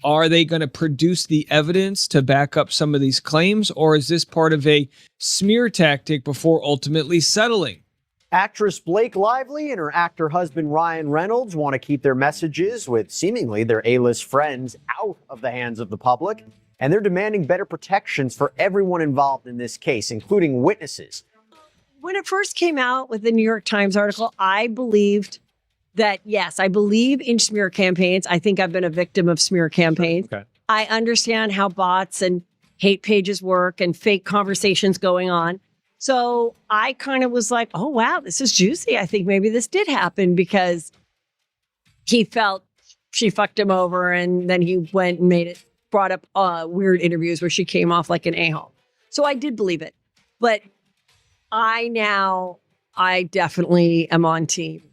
Are they going to produce the evidence to back up some of these claims, or is this part of a smear tactic before ultimately settling? Actress Blake Lively and her actor husband Ryan Reynolds want to keep their messages with seemingly their A-list friends out of the hands of the public, and they're demanding better protections for everyone involved in this case, including witnesses. When it first came out with the New York Times article, I believed that, yes, I believe in smear campaigns. I think I've been a victim of smear campaigns. Sure. Okay. I understand how bots and hate pages work and fake conversations going on. So I kind of was like, oh, wow, this is juicy. I think maybe this did happen because he felt she fucked him over, and then he went and brought up weird interviews where she came off like an a-hole. So I did believe it. But I definitely am on team.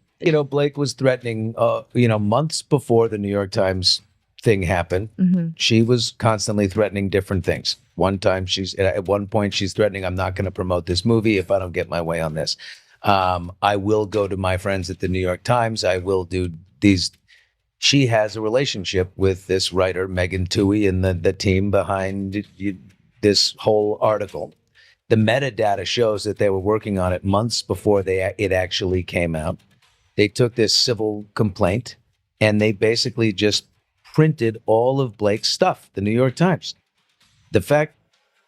Blake was threatening, months before the New York Times thing happened. Mm-hmm. She was constantly threatening different things. At one point she's threatening, I'm not going to promote this movie if I don't get my way on this. I will go to my friends at the New York Times. I will do these. She has a relationship with this writer, Megan Twohey, and the team behind this whole article. The metadata shows that they were working on it months before it actually came out. They took this civil complaint and they basically just printed all of Blake's stuff, the New York Times. The fact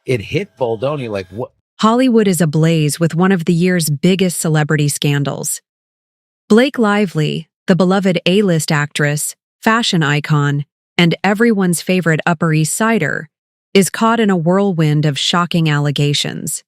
it hit Baldoni like what? Hollywood is ablaze with one of the year's biggest celebrity scandals. Blake Lively, the beloved A-list actress, fashion icon, and everyone's favorite Upper East Sider, is caught in a whirlwind of shocking allegations.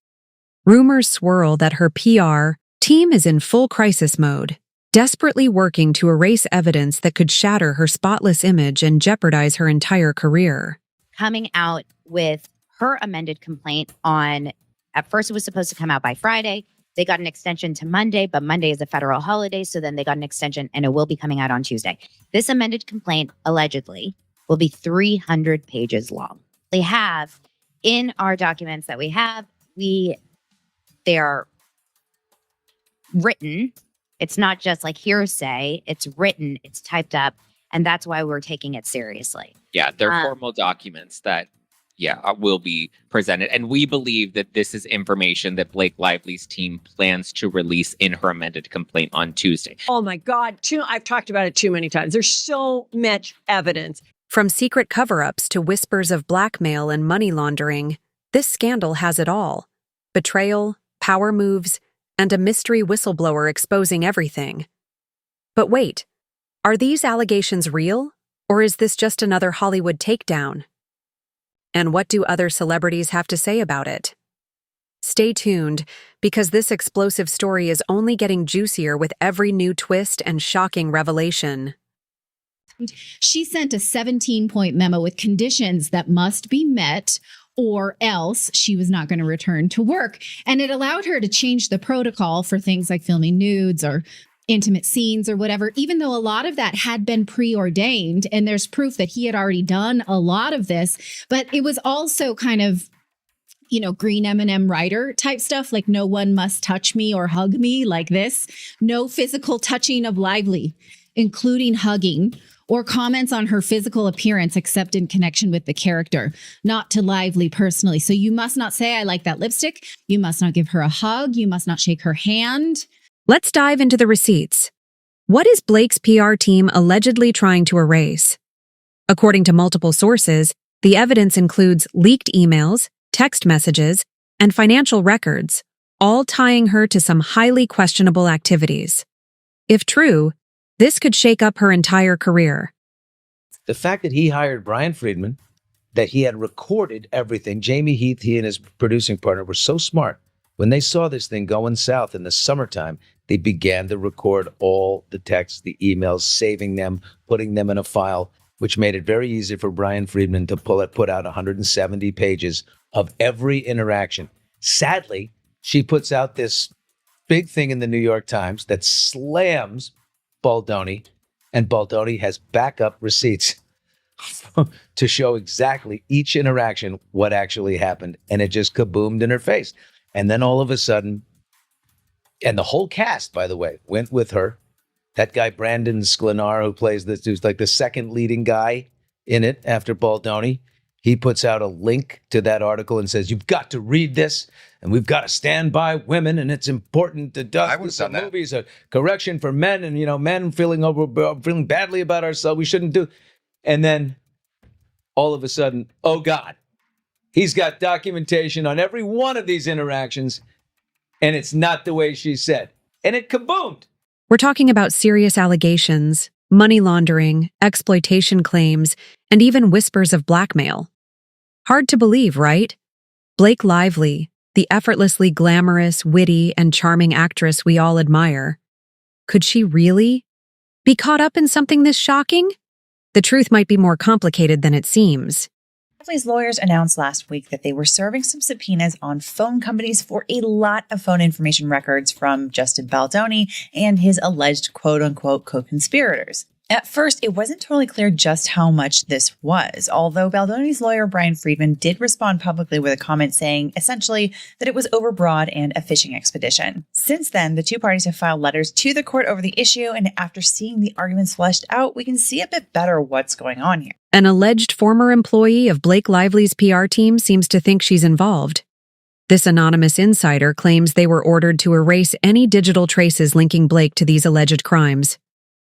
Rumors swirl that her PR team is in full crisis mode, desperately working to erase evidence that could shatter her spotless image and jeopardize her entire career. Coming out with her amended complaint at first it was supposed to come out by Friday. They got an extension to Monday, but Monday is a federal holiday, so then they got an extension and it will be coming out on Tuesday. This amended complaint, allegedly, will be 300 pages long. They have, in our documents that we have, they are written. It's not just like hearsay. It's written, it's typed up, and that's why we're taking it seriously. Yeah, they're formal documents that, will be presented. And we believe that this is information that Blake Lively's team plans to release in her amended complaint on Tuesday. Oh my God, I've talked about it too many times. There's so much evidence. From secret cover-ups to whispers of blackmail and money laundering, this scandal has it all. Betrayal, power moves, and a mystery whistleblower exposing everything. But wait, are these allegations real, or is this just another Hollywood takedown? And what do other celebrities have to say about it? Stay tuned, because this explosive story is only getting juicier with every new twist and shocking revelation. She sent a 17-point memo with conditions that must be met, or else she was not going to return to work. And it allowed her to change the protocol for things like filming nudes or intimate scenes or whatever, even though a lot of that had been preordained. And there's proof that he had already done a lot of this. But it was also kind of, green M&M writer type stuff, like no one must touch me or hug me like this. No physical touching of Lively, including hugging, or comments on her physical appearance except in connection with the character, not to Lively personally. So you must not say, I like that lipstick. You must not give her a hug. You must not shake her hand. Let's dive into the receipts. What is Blake's PR team allegedly trying to erase? According to multiple sources, the evidence includes leaked emails, text messages, and financial records, all tying her to some highly questionable activities. If true, this could shake up her entire career. The fact that he hired Brian Friedman, that he had recorded everything. Jamie Heath, he and his producing partner were so smart. When they saw this thing going south in the summertime, they began to record all the texts, the emails, saving them, putting them in a file, which made it very easy for Brian Friedman to put out 170 pages of every interaction. Sadly, she puts out this big thing in the New York Times that slams Baldoni, and Baldoni has backup receipts to show exactly each interaction, what actually happened. And it just kaboomed in her face. And then all of a sudden, and the whole cast, by the way, went with her. That guy, Brandon Sklenar, who plays this, who's like the second leading guy in it after Baldoni. He puts out a link to that article and says, you've got to read this, and we've got to stand by women, and it's important to I would have done that. movies, a correction for men, and, men feeling badly about ourselves. We shouldn't do. And then all of a sudden, oh God, he's got documentation on every one of these interactions, and it's not the way she said. And it kaboomed. We're talking about serious allegations, money laundering, exploitation claims, and even whispers of blackmail. Hard to believe, right? Blake Lively, the effortlessly glamorous, witty, and charming actress we all admire. Could she really be caught up in something this shocking? The truth might be more complicated than it seems. Lively's lawyers announced last week that they were serving some subpoenas on phone companies for a lot of phone information records from Justin Baldoni and his alleged quote-unquote co-conspirators. At first, it wasn't totally clear just how much this was, although Baldoni's lawyer, Brian Friedman, did respond publicly with a comment saying, essentially, that it was overbroad and a fishing expedition. Since then, the two parties have filed letters to the court over the issue, and after seeing the arguments fleshed out, we can see a bit better what's going on here. An alleged former employee of Blake Lively's PR team seems to think she's involved. This anonymous insider claims they were ordered to erase any digital traces linking Blake to these alleged crimes.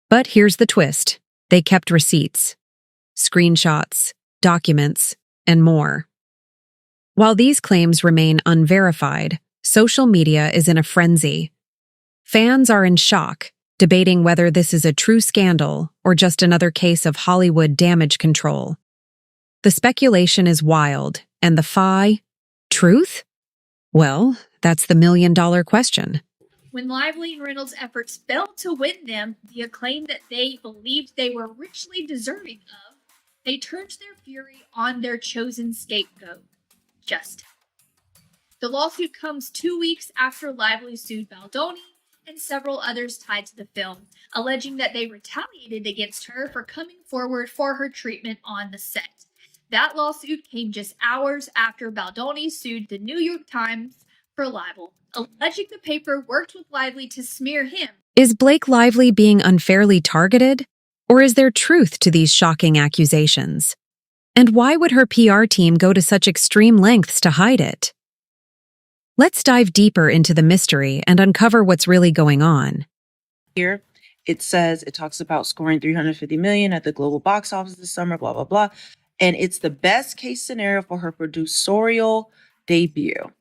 But here's the twist. They kept receipts, screenshots, documents, and more. While these claims remain unverified, social media is in a frenzy. Fans are in shock, debating whether this is a true scandal or just another case of Hollywood damage control. The speculation is wild, and the truth? Well, that's the million-dollar question. When Lively and Reynolds' efforts failed to win them the acclaim that they believed they were richly deserving of, they turned their fury on their chosen scapegoat, Justin. The lawsuit comes 2 weeks after Lively sued Baldoni and several others tied to the film, alleging that they retaliated against her for coming forward for her treatment on the set. That lawsuit came just hours after Baldoni sued the New York Times for libel, alleging the paper worked with Lively to smear him. Is Blake Lively being unfairly targeted? Or is there truth to these shocking accusations? And why would her PR team go to such extreme lengths to hide it? Let's dive deeper into the mystery and uncover what's really going on. Here, it talks about scoring $350 million at the global box office this summer, blah, blah, blah. And it's the best case scenario for her producerial debut.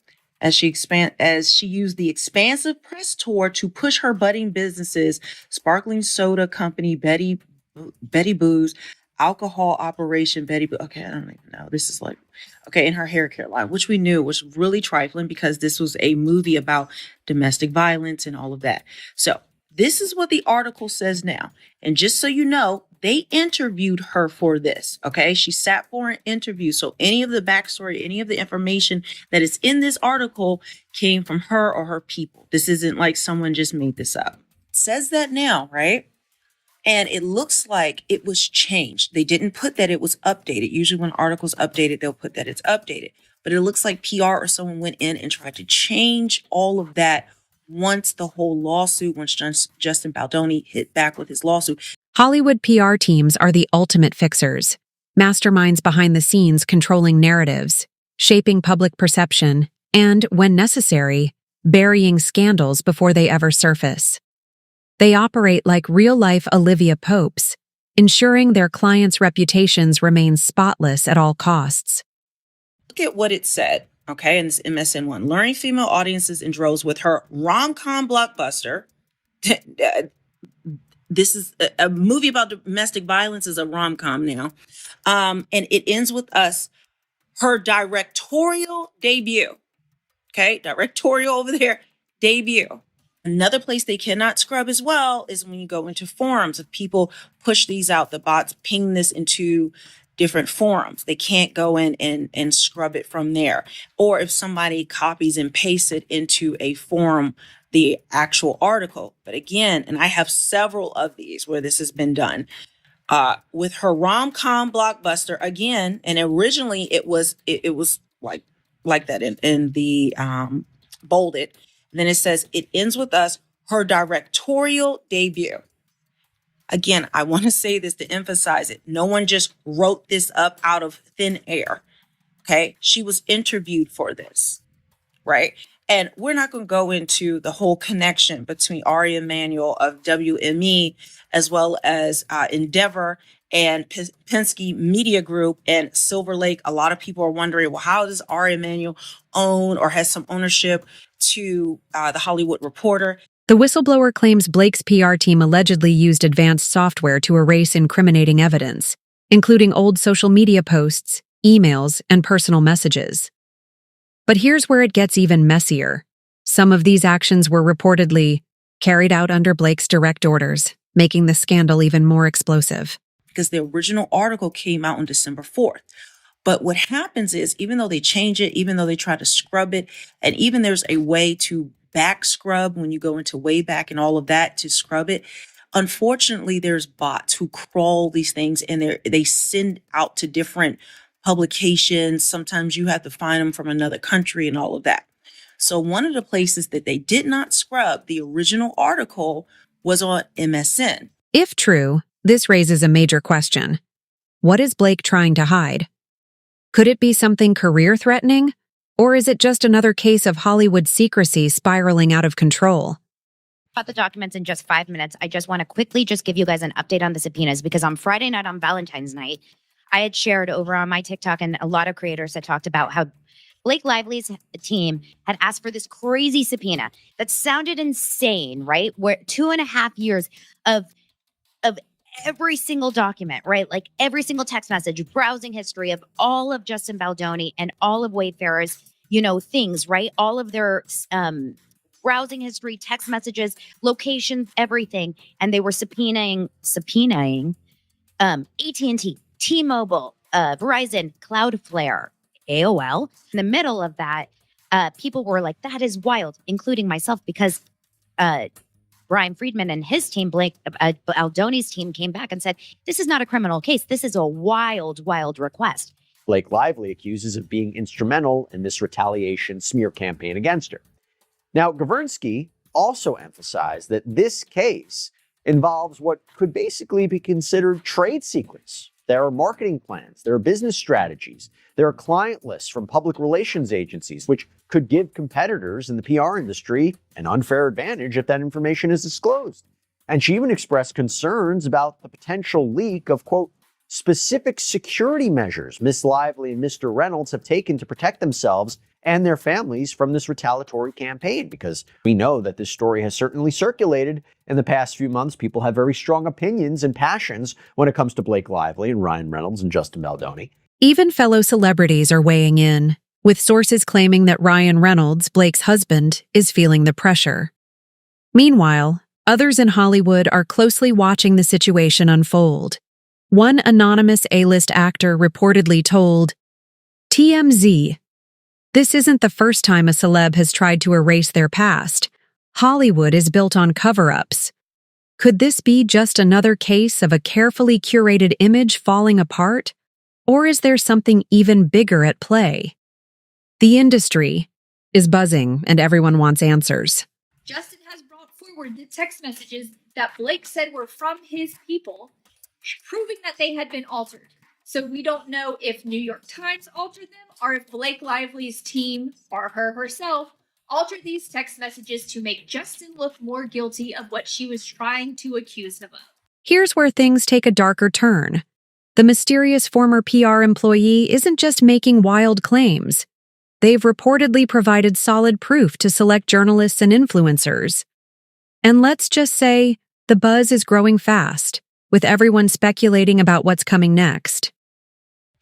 As she used the expansive press tour to push her budding businesses, sparkling soda company Betty Boo's, alcohol operation Betty Boo. Okay, I don't even know. This is in her hair care line, which we knew was really trifling because this was a movie about domestic violence and all of that. So this is what the article says now. And just so you know, they interviewed her for this, okay? She sat for an interview. So any of the backstory, any of the information that is in this article came from her or her people. This isn't like someone just made this up. It says that now, right? And it looks like it was changed. They didn't put that it was updated. Usually when articles updated, they'll put that it's updated. But it looks like PR or someone went in and tried to change all of that once Justin Baldoni hit back with his lawsuit. Hollywood PR teams are the ultimate fixers, masterminds behind the scenes controlling narratives, shaping public perception, and, when necessary, burying scandals before they ever surface. They operate like real-life Olivia Popes, ensuring their clients' reputations remain spotless at all costs. Look at what it said, okay, in this MSN1. Luring female audiences in droves with her rom-com blockbuster. This is a movie about domestic violence is a rom-com now. And it ends with her directorial debut. Okay, directorial over there, debut. Another place they cannot scrub as well is when you go into forums. If people push these out, the bots ping this into different forums. They can't go in and scrub it from there. Or if somebody copies and pastes it into a forum, the actual article. But again, and I have several of these where this has been done, with her rom-com blockbuster again. And originally it was like that in the bolded. And then it says it ends with her directorial debut. Again, I want to say this to emphasize it. No one just wrote this up out of thin air. Okay. She was interviewed for this, right? And we're not going to go into the whole connection between Ari Emanuel of WME as well as Endeavor and Penske Media Group and Silver Lake. A lot of people are wondering, well, how does Ari Emanuel own or has some ownership to the Hollywood Reporter? The whistleblower claims Blake's PR team allegedly used advanced software to erase incriminating evidence, including old social media posts, emails, and personal messages. But here's where it gets even messier. Some of these actions were reportedly carried out under Blake's direct orders, making the scandal even more explosive. Because the original article came out on December 4th. But what happens is, even though they change it, even though they try to scrub it, and even there's a way to back scrub when you go into Wayback and all of that to scrub it, unfortunately, there's bots who crawl these things and they send out to different publications. Sometimes you have to find them from another country and all of that. So one of the places that they did not scrub the original article was on MSN. If true, this raises a major question. What is Blake trying to hide? Could it be something career-threatening? Or is it just another case of Hollywood secrecy spiraling out of control? About the documents in just 5 minutes, I just want to quickly just give you guys an update on the subpoenas, because on Friday night, on Valentine's night, I had shared over on my TikTok, and a lot of creators had talked about how Blake Lively's team had asked for this crazy subpoena that sounded insane, right? Where 2.5 years of every single document, right? Like every single text message, browsing history of all of Justin Baldoni and all of Wayfarer's, things, right? All of their browsing history, text messages, locations, everything. And they were subpoenaing AT&T, T-Mobile, Verizon, Cloudflare, AOL. In the middle of that, people were like, that is wild, including myself, because Brian Friedman and his team, Blake Baldoni's team, came back and said, this is not a criminal case. This is a wild, wild request. Blake Lively accuses of being instrumental in this retaliation smear campaign against her. Now, Gavrnsky also emphasized that this case involves what could basically be considered trade secrets. There are marketing plans, there are business strategies, there are client lists from public relations agencies, which could give competitors in the PR industry an unfair advantage if that information is disclosed. And she even expressed concerns about the potential leak of, quote, specific security measures Miss Lively and Mr. Reynolds have taken to protect themselves and their families from this retaliatory campaign, because we know that this story has certainly circulated in the past few months. People have very strong opinions and passions when it comes to Blake Lively and Ryan Reynolds and Justin Baldoni. Even fellow celebrities are weighing in, with sources claiming that Ryan Reynolds, Blake's husband, is feeling the pressure. Meanwhile, others in Hollywood are closely watching the situation unfold. One anonymous A-list actor reportedly told TMZ, "This isn't the first time a celeb has tried to erase their past. Hollywood is built on cover-ups. Could this be just another case of a carefully curated image falling apart? Or is there something even bigger at play?" The industry is buzzing, and everyone wants answers. Justin has brought forward the text messages that Blake said were from his people, proving that they had been altered. So we don't know if New York Times altered them or if Blake Lively's team or her herself altered these text messages to make Justin look more guilty of what she was trying to accuse him of. Here's where things take a darker turn. The mysterious former PR employee isn't just making wild claims. They've reportedly provided solid proof to select journalists and influencers. And let's just say the buzz is growing fast, with everyone speculating about what's coming next.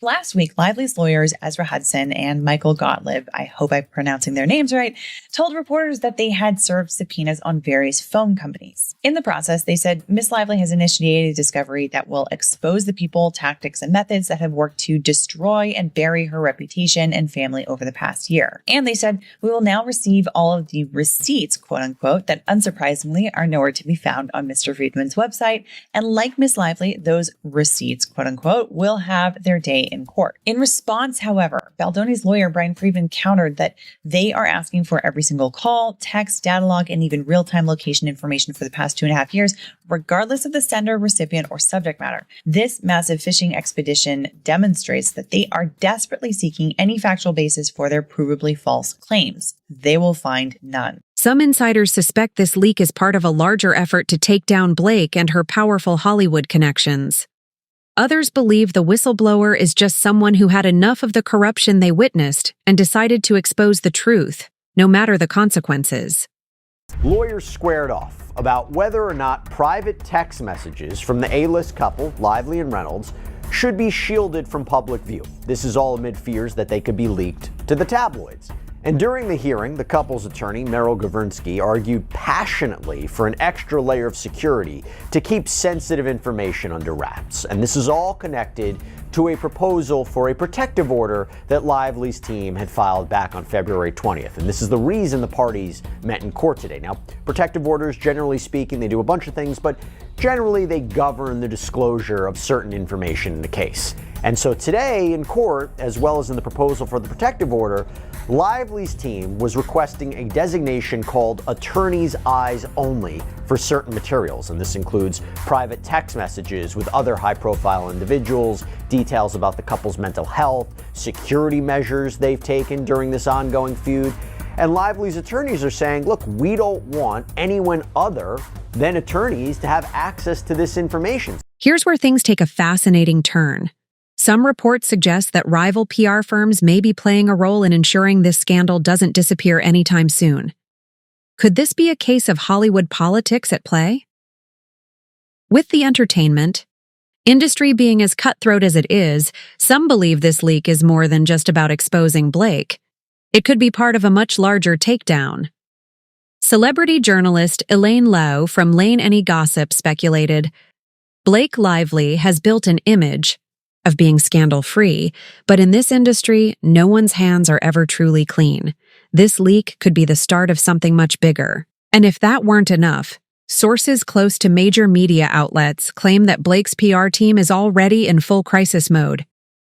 Last week, Lively's lawyers Ezra Hudson and Michael Gottlieb, I hope I'm pronouncing their names right, told reporters that they had served subpoenas on various phone companies. In the process, they said Miss Lively has initiated a discovery that will expose the people, tactics, and methods that have worked to destroy and bury her reputation and family over the past year. And they said, we will now receive all of the receipts, quote unquote, that unsurprisingly are nowhere to be found on Mr. Friedman's website. And like Miss Lively, those receipts, quote unquote, will have their day in court. In response, however, Baldoni's lawyer, Brian Friedman, countered that they are asking for every single call, text, data log, and even real-time location information for the past 2.5 years, regardless of the sender, recipient, or subject matter. This massive phishing expedition demonstrates that they are desperately seeking any factual basis for their provably false claims. They will find none. Some insiders suspect this leak is part of a larger effort to take down Blake and her powerful Hollywood connections. Others believe the whistleblower is just someone who had enough of the corruption they witnessed and decided to expose the truth, no matter the consequences. Lawyers squared off about whether or not private text messages from the A-list couple, Lively and Reynolds, should be shielded from public view. This is all amid fears that they could be leaked to the tabloids. And during the hearing, the couple's attorney, Meryl Gavrnsky, argued passionately for an extra layer of security to keep sensitive information under wraps. And this is all connected to a proposal for a protective order that Lively's team had filed back on February 20th. And this is the reason the parties met in court today. Now, protective orders, generally speaking, they do a bunch of things, but generally they govern the disclosure of certain information in the case. And so today in court, as well as in the proposal for the protective order, Lively's team was requesting a designation called Attorney's Eyes Only for certain materials. And this includes private text messages with other high-profile individuals, details about the couple's mental health, security measures they've taken during this ongoing feud. And Lively's attorneys are saying, look, we don't want anyone other than attorneys to have access to this information. Here's where things take a fascinating turn. Some reports suggest that rival PR firms may be playing a role in ensuring this scandal doesn't disappear anytime soon. Could this be a case of Hollywood politics at play? With the entertainment industry being as cutthroat as it is, some believe this leak is more than just about exposing Blake. It could be part of a much larger takedown. Celebrity journalist Elaine Lau from Lane Any Gossip speculated, Blake Lively has built an image of being scandal-free, but in this industry, no one's hands are ever truly clean. This leak could be the start of something much bigger. And if that weren't enough, sources close to major media outlets claim that Blake's PR team is already in full crisis mode,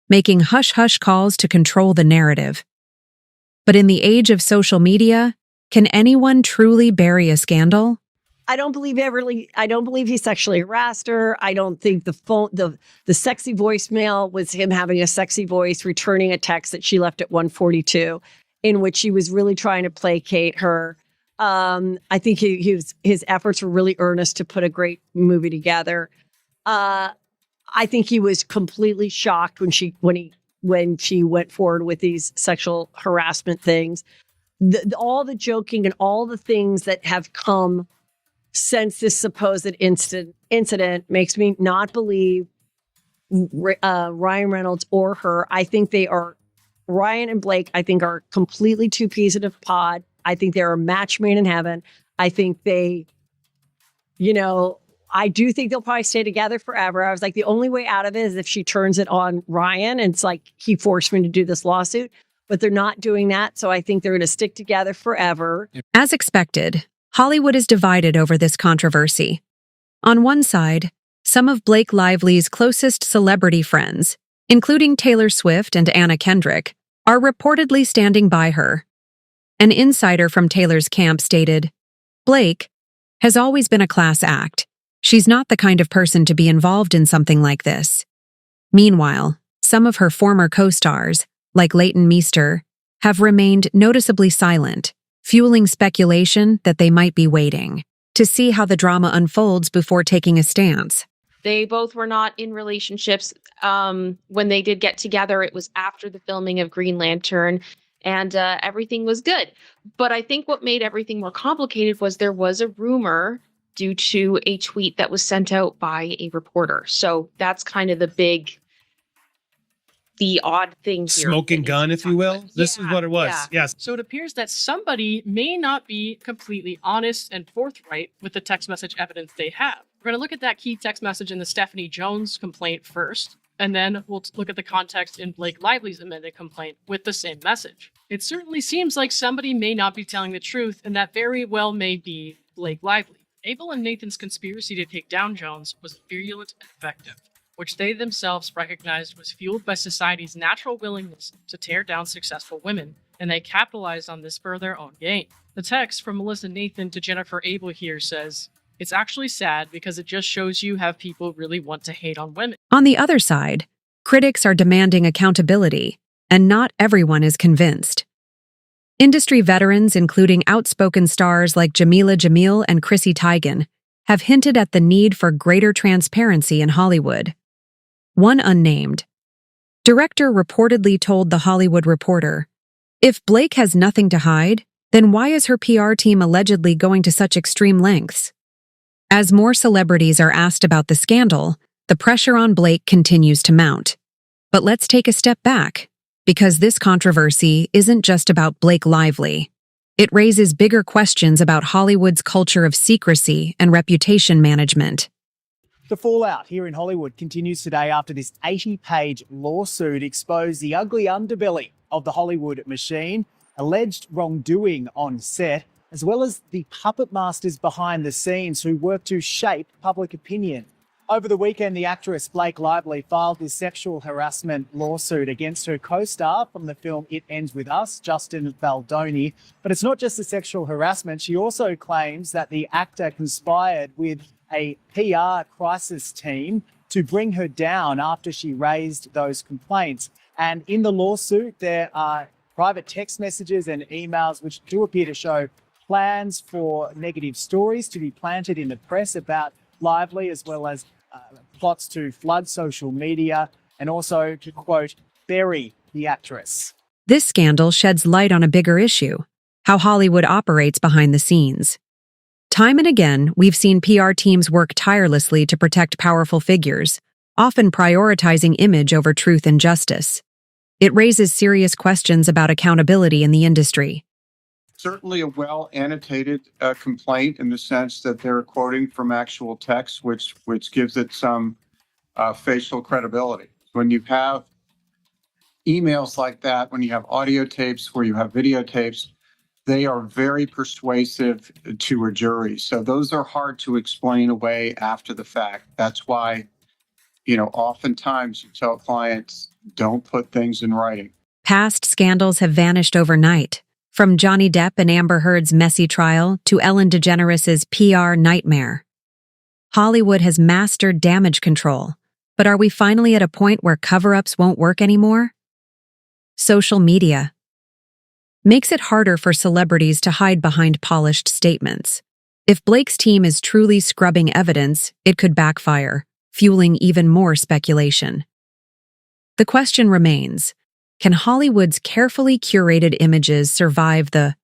making hush-hush calls to control the narrative. But in the age of social media, can anyone truly bury a scandal? I don't believe he sexually harassed her. I don't think the sexy voicemail was him having a sexy voice, returning a text that she left at 1:42, in which he was really trying to placate her. I think his efforts were really earnest to put a great movie together. I think he was completely shocked when she went forward with these sexual harassment things. All the joking and all the things that have come since this supposed incident makes me not believe Ryan Reynolds or her. I think Ryan and Blake, I think, are completely two peas in a pod. I think they're a match made in heaven. I think I do think they'll probably stay together forever. I was like, the only way out of it is if she turns it on Ryan and it's like, he forced me to do this lawsuit, but they're not doing that. So I think they're going to stick together forever. As expected, Hollywood is divided over this controversy. On one side, some of Blake Lively's closest celebrity friends, including Taylor Swift and Anna Kendrick, are reportedly standing by her. An insider from Taylor's camp stated, Blake has always been a class act. She's not the kind of person to be involved in something like this. Meanwhile, some of her former co-stars, like Leighton Meester, have remained noticeably silent, fueling speculation that they might be waiting to see how the drama unfolds before taking a stance. They both were not in relationships. When they did get together, it was after the filming of Green Lantern, and everything was good. But I think what made everything more complicated was there was a rumor due to a tweet that was sent out by a reporter. So that's kind of the odd thing here. Smoking gun, if you will. This is what it was. Yeah. Yes. So it appears that somebody may not be completely honest and forthright with the text message evidence they have. We're going to look at that key text message in the Stephanie Jones complaint first, and then we'll look at the context in Blake Lively's amended complaint with the same message. It certainly seems like somebody may not be telling the truth, and that very well may be Blake Lively. Abel and Nathan's conspiracy to take down Jones was virulent and effective. which they themselves recognized was fueled by society's natural willingness to tear down successful women, and they capitalized on this for their own gain. The text from Melissa Nathan to Jennifer Abel here says, "It's actually sad because it just shows you how people really want to hate on women." On the other side, critics are demanding accountability, and not everyone is convinced. Industry veterans, including outspoken stars like Jamila Jamil and Chrissy Teigen, have hinted at the need for greater transparency in Hollywood. One unnamed director reportedly told The Hollywood Reporter, "If Blake has nothing to hide, then why is her PR team allegedly going to such extreme lengths?" As more celebrities are asked about the scandal, the pressure on Blake continues to mount. But let's take a step back, because this controversy isn't just about Blake Lively. It raises bigger questions about Hollywood's culture of secrecy and reputation management. The fallout here in Hollywood continues today after this 80-page lawsuit exposed the ugly underbelly of the Hollywood machine, alleged wrongdoing on set, as well as the puppet masters behind the scenes who work to shape public opinion. Over the weekend, the actress Blake Lively filed this sexual harassment lawsuit against her co-star from the film It Ends With Us, Justin Baldoni. But it's not just the sexual harassment. She also claims that the actor conspired with a PR crisis team to bring her down after she raised those complaints. And in the lawsuit, there are private text messages and emails which do appear to show plans for negative stories to be planted in the press about Lively, as well as plots to flood social media and also to, quote, bury the actress. This scandal sheds light on a bigger issue: how Hollywood operates behind the scenes. Time and again, we've seen PR teams work tirelessly to protect powerful figures, often prioritizing image over truth and justice. It raises serious questions about accountability in the industry. Certainly a well-annotated complaint in the sense that they're quoting from actual text, which gives it some facial credibility. When you have emails like that, when you have audio tapes, where you have videotapes, they are very persuasive to a jury. So those are hard to explain away after the fact. That's why, oftentimes you tell clients, don't put things in writing. Past scandals have vanished overnight. From Johnny Depp and Amber Heard's messy trial to Ellen DeGeneres' PR nightmare. Hollywood has mastered damage control, but are we finally at a point where cover-ups won't work anymore? Social media makes it harder for celebrities to hide behind polished statements. If Blake's team is truly scrubbing evidence, it could backfire, fueling even more speculation. The question remains: can Hollywood's carefully curated images survive the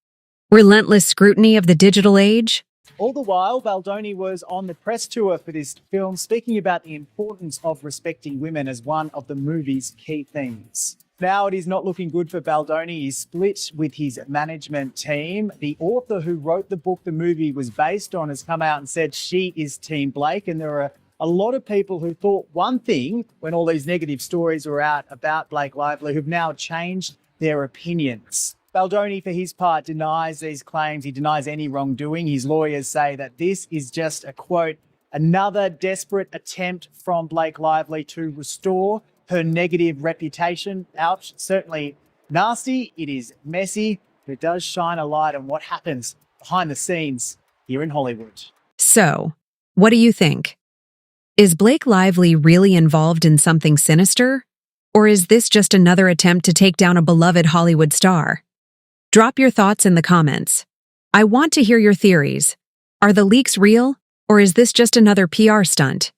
relentless scrutiny of the digital age? All the while, Baldoni was on the press tour for this film, speaking about the importance of respecting women as one of the movie's key themes. Now it is not looking good for Baldoni. He's split with his management team. The author who wrote the book the movie was based on has come out and said she is Team Blake, and there are a lot of people who thought one thing when all these negative stories were out about Blake Lively who've now changed their opinions. Baldoni, for his part, denies these claims. He denies any wrongdoing. His lawyers say that this is just a, quote, another desperate attempt from Blake Lively to restore her negative reputation. Ouch, certainly nasty. It is messy, but it does shine a light on what happens behind the scenes here in Hollywood. So, what do you think? Is Blake Lively really involved in something sinister? Or is this just another attempt to take down a beloved Hollywood star? Drop your thoughts in the comments. I want to hear your theories. Are the leaks real, or is this just another PR stunt?